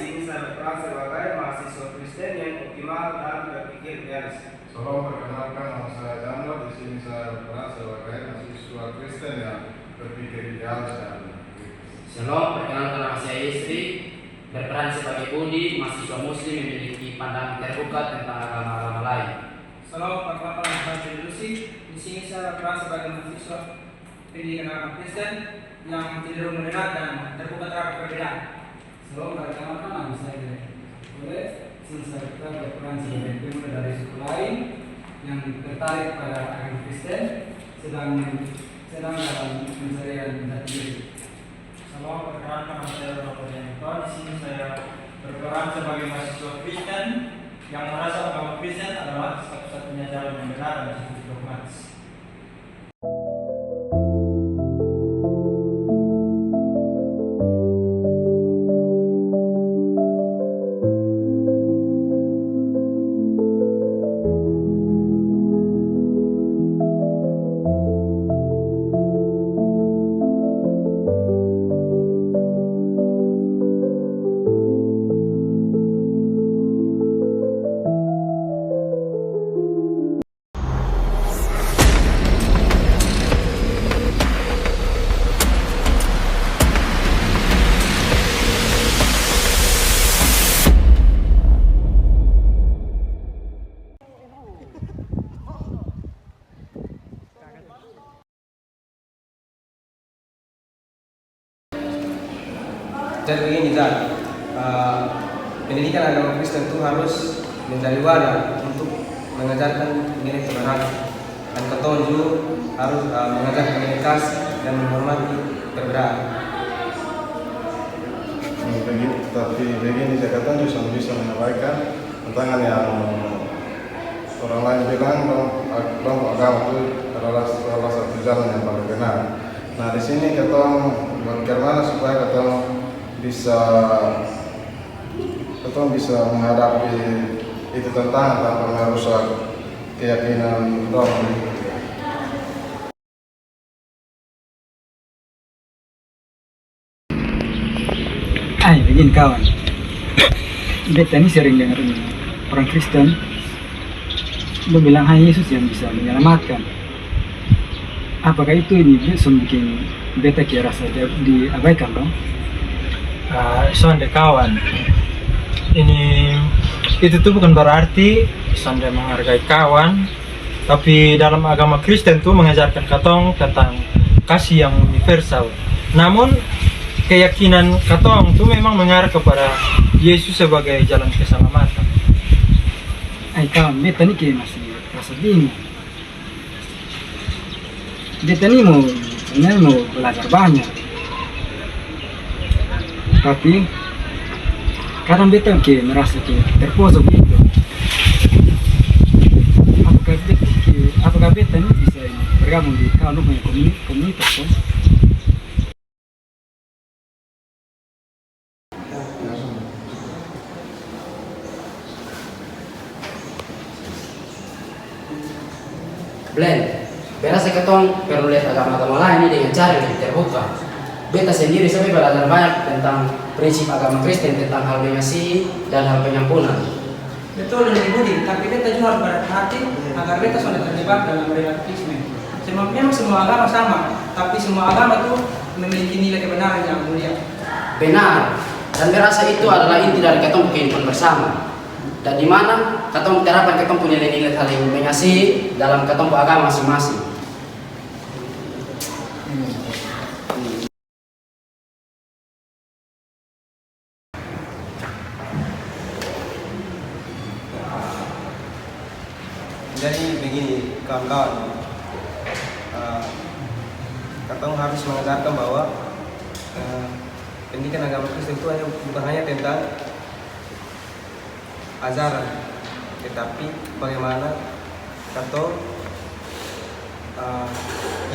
sini saya berperan sebagai mahasiswa Kristen yang optimal dan berpikir idealis. Salam, perkenalkan nama saya Chandra. Di sini saya berperan sebagai mahasiswa Kristen yang berpikir idealis dan Shalom, perkenalkan nama saya Istri, berperan sebagai Budi, mahasiswa Muslim yang memiliki pandangan terbuka tentang agama-agama lain. Salam, perkenalkan nama saya Lucy. Di sini saya berperan sebagai mahasiswa pendidikan agama Kristen yang cenderung moderat dan terbuka terhadap perbedaan. Salam, perkenalkan nama saya Oleh. Sini saya berperan sebagai pemuda dari suku lain yang tertarik pada agama Kristen sedang dalam pencarian jati diri. Salam, perkenalkan nama saya Bapak Janito. Di sini saya berperan sebagai mahasiswa Kristen yang merasa agama Kristen adalah satu-satunya jalan yang benar dan cukup dogmatis. Jadi begini Zat, pendidikan agama Kristen itu harus menjadi wadah untuk mengajarkan nilai kebenaran dan ketonju harus mengajar komunikasi dan menghormati perbedaan. Tapi begini saya katakan juga bisa menyampaikan tentang yang orang lain bilang bahwa agama itu adalah salah satu jalan yang paling benar. Nah di sini kita bagaimana supaya kita bisa menghadapi itu tantangan tanpa merusak keyakinan orang. Begini kawan, beta ini sering dengar orang Kristen dia bilang hanya Yesus yang bisa menyelamatkan. Apakah itu ini bikin beta kira rasa diabaikan dong? Sonde kawan, itu tuh bukan berarti sonde menghargai kawan, tapi dalam agama Kristen tuh mengajarkan katong tentang kasih yang universal. Namun keyakinan katong tuh memang mengarah kepada Yesus sebagai jalan keselamatan. Kawan, beta ini kayak masih rasa bingung. Beta ini mau belajar banyak. Tapi kadang beta kayak merasa kayak terpojok gitu. Apakah beta ini bisa bergabung di kawan punya komunitas kan? Blend, berasa ketong perlu lihat agama-agama lain ini dengan cara yang terbuka. Beta sendiri sampai belajar banyak tentang prinsip agama Kristen, tentang hal mengasihi dan hal penyampunan. Betul dan Budi, tapi beta juga harus berhati agar beta sudah terjebak dalam relativisme. Memang semua agama sama, tapi semua agama itu memiliki nilai kebenaran yang mulia. Benar, dan berasa itu adalah inti dari ketong kehidupan bersama. Dan di mana ketong terapkan ketong punya nilai saling mengasihi dalam ketong agama masing-masing. Jadi begini kawan-kawan, katong harus mengajarkan bahwa pendidikan agama Kristen itu bukan hanya tentang ajaran, tetapi bagaimana katong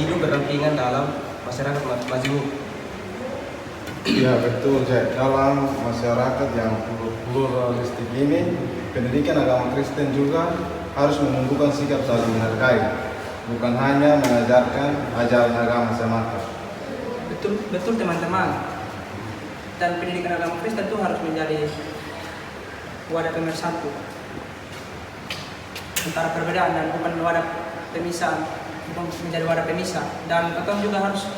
hidup berdampingan dalam masyarakat majemuk. Ya betul, Jack. Dalam masyarakat yang pluralistik ini, pendidikan agama Kristen juga harus menunjukkan sikap saling menghargai, bukan hanya mengajarkan ajaran agama semata. Betul teman-teman. dan pendidikan agama Kristen itu harus menjadi wadah pemersatu antara perbedaan dan bukan wadah pemisah, bukan menjadi wadah pemisah. Dan ketong juga harus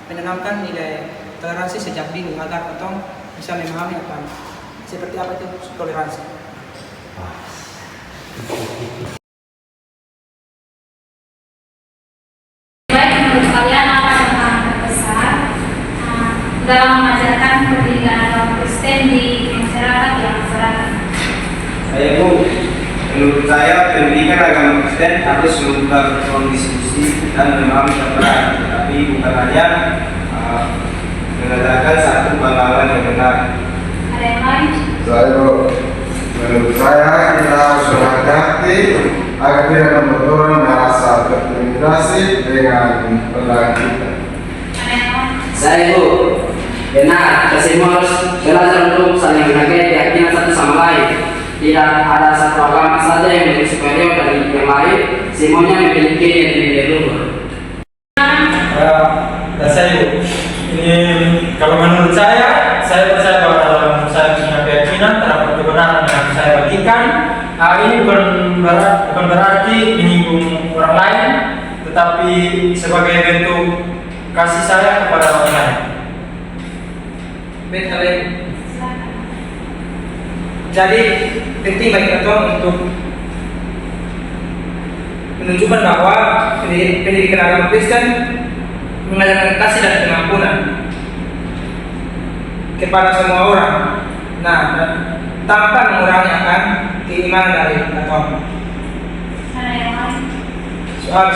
menanamkan nilai toleransi sejak dini agar ketong bisa memahami apa seperti apa itu toleransi. Baik, menurut kalian apa yang paling terbesar dalam mengajarkan pendidikan agama Kristen di masyarakat yang masyarakat? Menurut saya pendidikan agama Kristen harus membuka ruang diskusi dan memahami perbedaan, tetapi bukan hanya mengajarkan satu pandangan yang benar. Ada yang lain? Menurut saya kita harus berhati-hati agar tidak membenturkan rasa terintimidasi dengan pendapat kita. Ada yang lain? Saya itu benar, kita semua harus belajar untuk saling menghargai keyakinan satu sama lain. Tidak ada satu agama saja yang lebih superior dari yang lain, semuanya memiliki nilai luhur. Dan saya ini kalau menurut saya percaya bahwa dalam saya punya keyakinan terhadap kebenaran yang saya bagikan. Ini bukan berarti menyinggung orang lain, tetapi sebagai bentuk kasih saya kepada orang lain. Jadi penting bagi kita untuk menunjukkan bahwa pendidikan agama Kristen mengajarkan kasih dan pengampunan kepada semua orang. Nah, tanpa mengurangi akan keimanan dari kita. Ada yang lain? Soal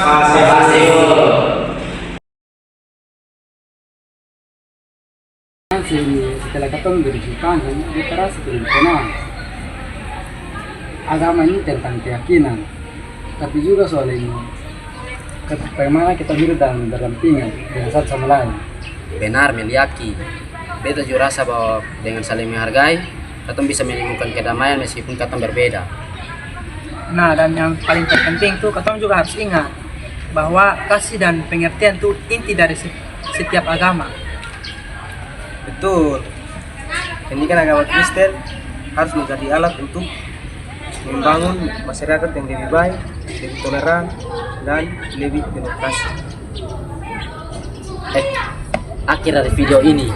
setelah ketemu dari Jepang, kita rasa kenal. Agama ini tentang keyakinan, tapi juga soal ini bagaimana kita hidup dalam berdampingan dengan satu sama lain. Benar, Meliaki. Beta juga rasa bahwa dengan saling menghargai, kita bisa menemukan kedamaian meskipun kita berbeda. Nah, dan yang paling terpenting tuh kita juga harus ingat bahwa kasih dan pengertian itu inti dari setiap agama. Betul. Pendidikan agama Kristen harus menjadi alat untuk membangun masyarakat yang lebih baik, lebih toleran, dan lebih demokrasi. Akhir dari video ini.